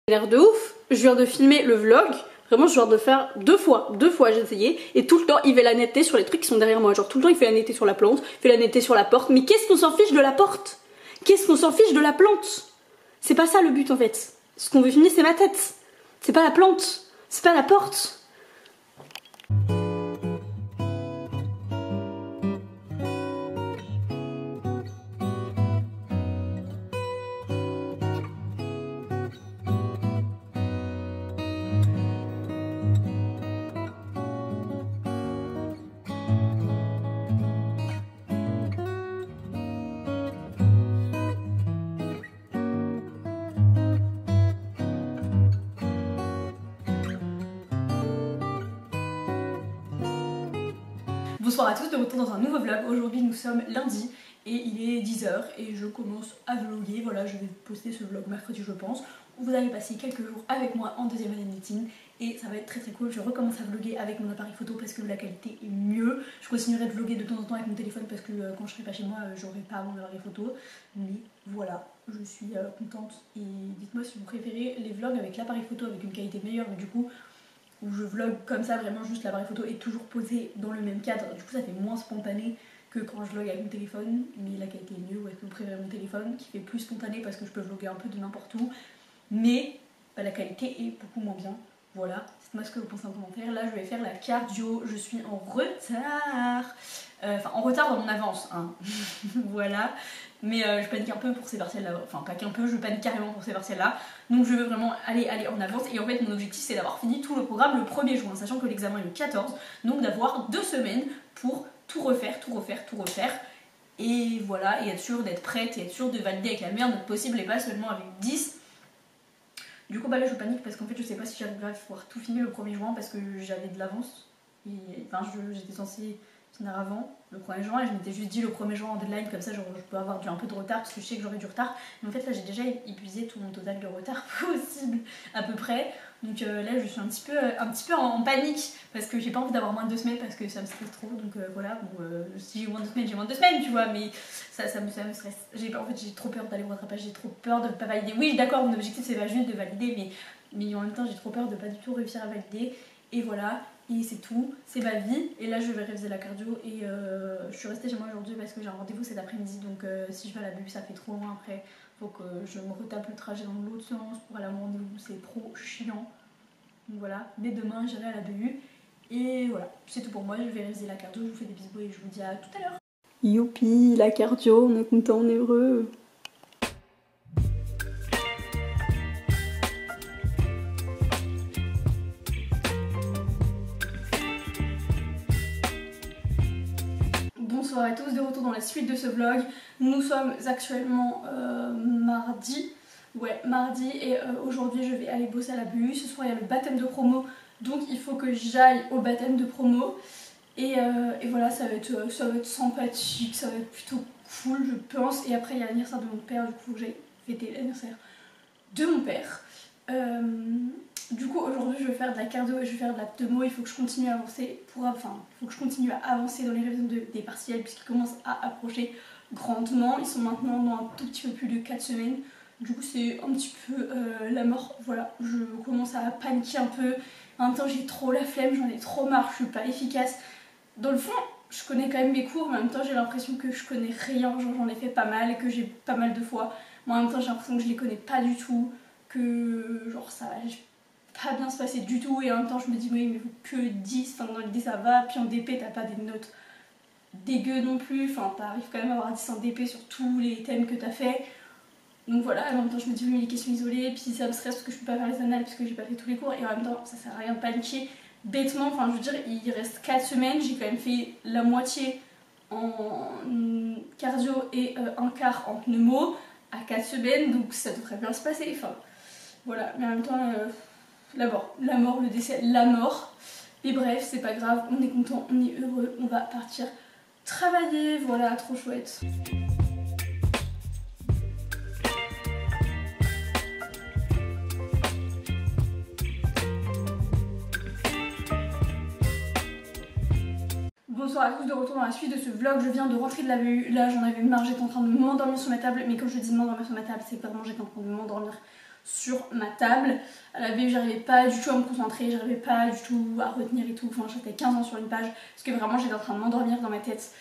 L'air de ouf, je viens de filmer le vlog, vraiment je viens de faire deux fois j'ai essayé, et tout le temps il fait la netteté sur les trucs qui sont derrière moi, genre tout le temps il fait la netteté sur la plante, il fait la netteté sur la porte, mais qu'est-ce qu'on s'en fiche de la porte? Qu'est-ce qu'on s'en fiche de la plante? C'est pas ça le but en fait, ce qu'on veut filmer c'est ma tête, c'est pas la plante, c'est pas la porte. Bonsoir à tous, de retour dans un nouveau vlog. Aujourd'hui nous sommes lundi et il est 10 h et je commence à vlogger. Voilà, je vais poster ce vlog mercredi je pense. Vous allez passer quelques jours avec moi en deuxième année de médecine et ça va être très cool. Je recommence à vlogger avec mon appareil photo parce que la qualité est mieux. Je continuerai de vlogger de temps en temps avec mon téléphone parce que quand je serai pas chez moi j'aurai pas mon appareil photo. Mais voilà, je suis contente et dites-moi si vous préférez les vlogs avec l'appareil photo avec une qualité meilleure, mais du coup où je vlog comme ça, vraiment juste l'appareil photo est toujours posé dans le même cadre, du coup ça fait moins spontané que quand je vlog avec mon téléphone, mais la qualité est mieux. Ou est-ce que vous préférez mon téléphone qui fait plus spontané parce que je peux vlogger un peu de n'importe où, mais la qualité est beaucoup moins bien. Voilà, dites-moi ce que vous pensez en commentaire. Là je vais faire la cardio, je suis en retard, enfin en retard dans mon avance, hein. Voilà, mais je panique un peu pour ces partiels là, enfin pas qu'un peu, je panique carrément pour ces partiels là, donc je veux vraiment aller en avance. Et en fait mon objectif c'est d'avoir fini tout le programme le 1er juin, sachant que l'examen est le 14, donc d'avoir 2 semaines pour tout refaire, et voilà, et être sûre d'être prête et être sûre de valider avec la meilleure note possible et pas seulement avec 10. Du coup bah là je panique parce qu'en fait je sais pas si j'arriverai à pouvoir tout finir le 1er juin parce que j'avais de l'avance, et enfin j'étais censée finir avant le 1er juin et je m'étais juste dit le 1er juin en deadline, comme ça je peux avoir un peu de retard parce que je sais que j'aurai du retard, mais en fait là j'ai déjà épuisé tout mon total de retard possible à peu près, donc là je suis un petit peu en panique parce que j'ai pas envie d'avoir moins de 2 semaines parce que ça me stresse trop, donc voilà, bon, si j'ai moins de 2 semaines j'ai moins de 2 semaines tu vois, mais ça me stresse, en fait j'ai trop peur d'aller au rattrapage, j'ai trop peur de pas valider. Oui d'accord, mon objectif c'est pas juste de valider, mais en même temps j'ai trop peur de pas du tout réussir à valider, et voilà. Et c'est tout, c'est ma vie. Et là je vais réviser la cardio et je suis restée chez moi aujourd'hui parce que j'ai un rendez-vous cet après-midi, donc si je vais à la BU ça fait trop loin après, faut que je me retape le trajet dans l'autre sens pour aller à mon rendez-vous, c'est trop chiant. Donc voilà, dès demain j'irai à la BU et voilà, c'est tout pour moi, je vais réviser la cardio, je vous fais des bisous et je vous dis à tout à l'heure. Youpi, la cardio, on est content, on est heureux. Bonsoir à tous, de retour dans la suite de ce vlog. Nous sommes actuellement mardi. Ouais, mardi, et aujourd'hui je vais aller bosser à la BU. Ce soir il y a le baptême de promo, donc il faut que j'aille au baptême de promo. Et voilà, ça va être sympathique, ça va être plutôt cool je pense. Et après il y a l'anniversaire de mon père, du coup il faut que j'aille fêter l'anniversaire de mon père. Du coup aujourd'hui je vais faire de la cardio et je vais faire de l'abdomo. Il faut que je continue à avancer dans les révisions des partiels puisqu'ils commencent à approcher grandement. Ils sont maintenant dans un tout petit peu plus de 4 semaines. Du coup c'est un petit peu la mort. Voilà, je commence à paniquer un peu. En même temps j'ai trop la flemme, j'en ai trop marre, je suis pas efficace. Dans le fond je connais quand même mes cours, mais en même temps j'ai l'impression que je connais rien, genre j'en ai fait pas mal et que j'ai pas mal de fois. Mais en même temps j'ai l'impression que je les connais pas du tout, que genre ça va pas bien se passer du tout, et en même temps je me dis oui mais que 10, enfin dans l'idée ça va, puis en DP t'as pas des notes dégueu non plus, enfin t'arrives quand même à avoir 10 en DP sur tous les thèmes que t'as fait. Donc voilà, en même temps je me dis oui mais les questions isolées, puis ça me stresse parce que je peux pas faire les annales parce que j'ai pas fait tous les cours, et en même temps ça sert à rien de paniquer bêtement. Enfin je veux dire il reste 4 semaines, j'ai quand même fait la moitié en cardio et un quart en pneumo à 4 semaines, donc ça devrait bien se passer. Enfin voilà, mais en même temps la mort, le décès, la mort. Mais bref, c'est pas grave, on est content, on est heureux, on va partir travailler, voilà, trop chouette. Bonsoir à tous, de retour dans la suite de ce vlog. Je viens de rentrer de la BU, là j'en avais marre, j'étais en train de m'endormir sur ma table, mais quand je dis m'endormir sur ma table, c'est vraiment j'étais en train de m'endormir sur ma table. À la BU j'arrivais pas du tout à me concentrer, j'arrivais pas du tout à retenir et tout, enfin j'étais 15 ans sur une page parce que vraiment j'étais en train de m'endormir dans ma tête.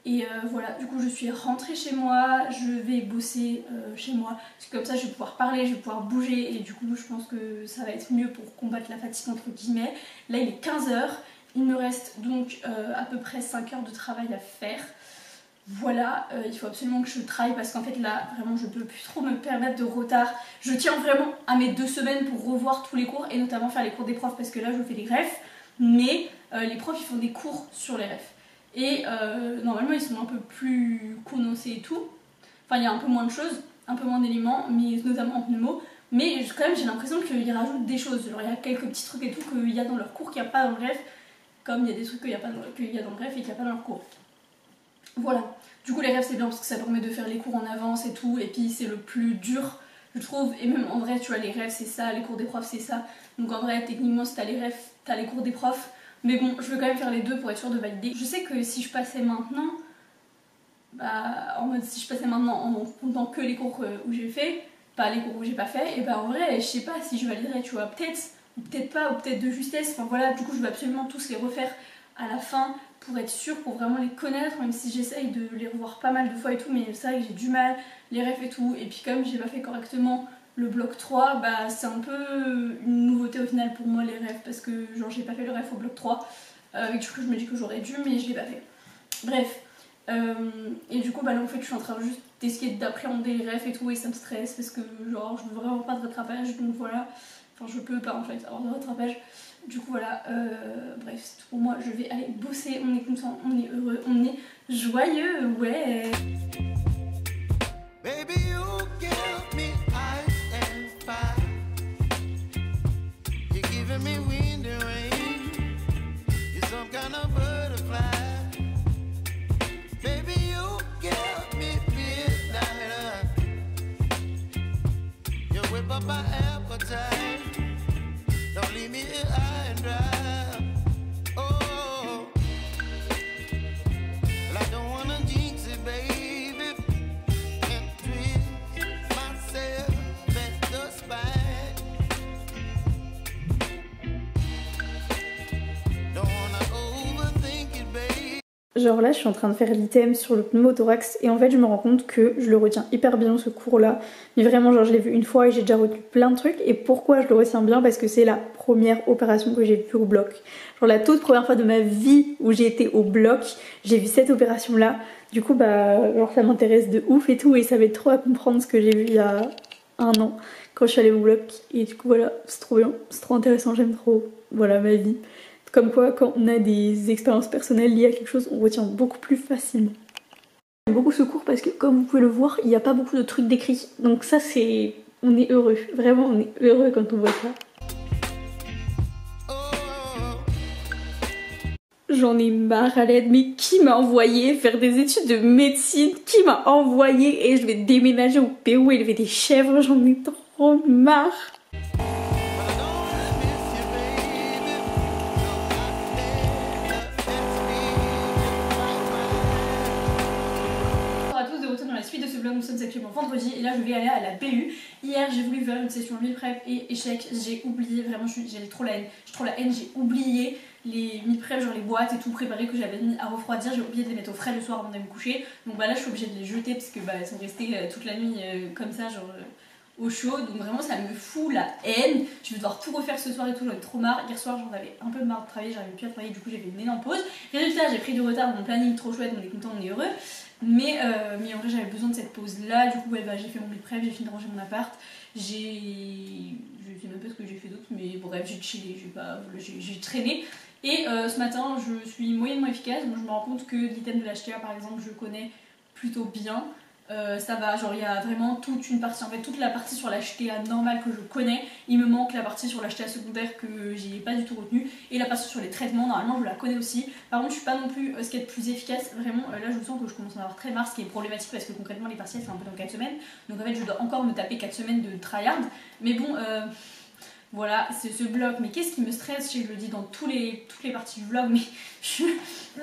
Et voilà, du coup je suis rentrée chez moi, je vais bosser chez moi parce que comme ça je vais pouvoir parler, je vais pouvoir bouger et du coup je pense que ça va être mieux pour combattre la fatigue entre guillemets. Là il est 15 h, il me reste donc à peu près 5 heures de travail à faire. Voilà, il faut absolument que je travaille parce qu'en fait là vraiment je peux plus trop me permettre de retard. Je tiens vraiment à mes 2 semaines pour revoir tous les cours et notamment faire les cours des profs parce que là je fais des greffes, mais les profs ils font des cours sur les refs. Et normalement ils sont un peu plus condensés et tout. Enfin il y a un peu moins de choses, un peu moins d'éléments, mais notamment en pneumo. Mais quand même j'ai l'impression qu'ils rajoutent des choses. Genre il y a quelques petits trucs et tout qu'il y a dans leur cours qu'il n'y a pas dans le greffe. Comme il y a des trucs qu'il y a dans le greffe et qu'il n'y a pas dans leur cours. Voilà. Du coup les greffes c'est bien parce que ça permet de faire les cours en avance et tout. Et puis c'est le plus dur je trouve. Et même en vrai tu vois les greffes c'est ça, les cours des profs c'est ça. Donc en vrai techniquement si t'as les greffes, t'as les cours des profs. Mais bon, je veux quand même faire les deux pour être sûre de valider. Je sais que si je passais maintenant, en mode si je passais maintenant en comptant que les cours où j'ai fait, pas les cours où j'ai pas fait, et bah en vrai, je sais pas si je validerais, tu vois, peut-être, ou peut-être pas, ou peut-être de justesse. Enfin voilà, du coup je veux absolument tous les refaire à la fin pour être sûre, pour vraiment les connaître, même si j'essaye de les revoir pas mal de fois et tout, mais c'est vrai que j'ai du mal, les refs et tout, et puis comme j'ai pas fait correctement le bloc 3, bah c'est un peu une nouveauté au final pour moi les refs parce que genre j'ai pas fait le ref au bloc 3 et du coup je me dis que j'aurais dû mais je l'ai pas fait. Bref, et du coup bah là en fait je suis en train juste d'essayer d'appréhender les refs et tout et ça me stresse parce que genre je veux vraiment pas de rattrapage donc voilà, enfin je peux pas en fait avoir de rattrapage. Du coup voilà, bref c'est tout pour moi, je vais aller bosser, on est content, on est heureux, on est joyeux, ouais. Baby, you give me ice and fire. You're giving me wind and rain. You're some kind of butterfly. Baby, you give me midnight. You whip up my appetite. Don't leave me here high and dry. Oh, well, I don't wanna jinx it, baby. Genre là je suis en train de faire l'item sur le pneumothorax et en fait je me rends compte que je le retiens hyper bien ce cours là. Mais vraiment genre je l'ai vu une fois et j'ai déjà retenu plein de trucs. Et pourquoi je le retiens bien? Parce que c'est la première opération que j'ai vue au bloc. Genre la toute première fois de ma vie où j'ai été au bloc, j'ai vu cette opération là. Du coup bah genre ça m'intéresse de ouf et tout et ça va être trop à comprendre ce que j'ai vu il y a 1 an quand je suis allée au bloc. Et du coup voilà c'est trop bien, c'est trop intéressant, j'aime trop voilà ma vie. Comme quoi, quand on a des expériences personnelles liées à quelque chose, on retient beaucoup plus facilement. J'aime beaucoup ce cours parce que, comme vous pouvez le voir, il n'y a pas beaucoup de trucs décrits. Donc ça, c'est... on est heureux. Vraiment, on est heureux quand on voit ça. J'en ai marre à l'aide, mais qui m'a envoyé faire des études de médecine? Qui m'a envoyé? Et je vais déménager au Pérou élever des chèvres, j'en ai trop marre. De ce vlog, nous sommes actuellement vendredi et là je vais aller à la BU. Hier j'ai voulu faire une session meal prep et échec, j'ai oublié, vraiment j'avais trop la haine, j'ai oublié les meal prep, genre les boîtes et tout préparé que j'avais mis à refroidir, j'ai oublié de les mettre au frais le soir avant d'aller me coucher. Donc bah là je suis obligée de les jeter parce que bah elles sont restées toute la nuit comme ça genre au chaud, donc vraiment ça me fout la haine. Je vais devoir tout refaire ce soir et tout, j'en ai trop marre. Hier soir j'en avais un peu marre de travailler, j'arrivais plus à travailler, du coup j'ai fait une énorme pause. Résultat j'ai pris du retard dans mon planning, trop chouette, on est content, on est heureux. Mais en vrai j'avais besoin de cette pause là, du coup ouais, bah, j'ai fait mon meal prep, j'ai fini de ranger mon appart, je sais même pas ce que j'ai fait d'autre, mais bref j'ai chillé, j'ai traîné. Et ce matin je suis moyennement efficace, donc je me rends compte que l'item de l'HTA par exemple je connais plutôt bien. Ça va, genre il y a vraiment toute une partie, en fait toute la partie sur l'HTA normale que je connais, il me manque la partie sur l'HTA secondaire que j'ai pas du tout retenue et la partie sur les traitements, normalement je la connais aussi. Par contre je suis pas non plus ce qui est le plus efficace, vraiment là je sens que je commence à avoir très marre, ce qui est problématique parce que concrètement les partiels c'est un peu dans 4 semaines, donc en fait je dois encore me taper 4 semaines de tryhard, mais bon voilà, c'est ce vlog, mais qu'est-ce qui me stresse? Je le dis dans toutes les parties du vlog, mais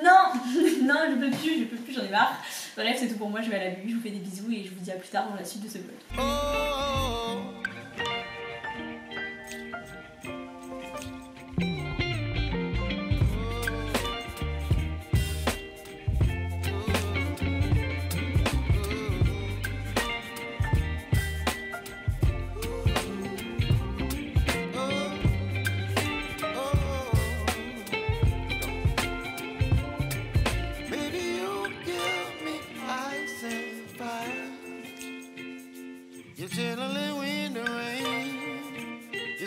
non, je peux plus, j'en ai marre. Bref, c'est tout pour moi, je vais à la BU, je vous fais des bisous et je vous dis à plus tard dans la suite de ce vlog.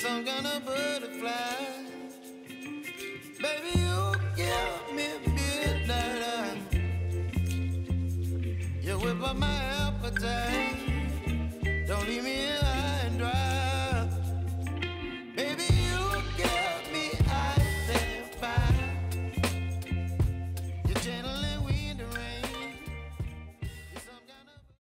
some kind of butterfly.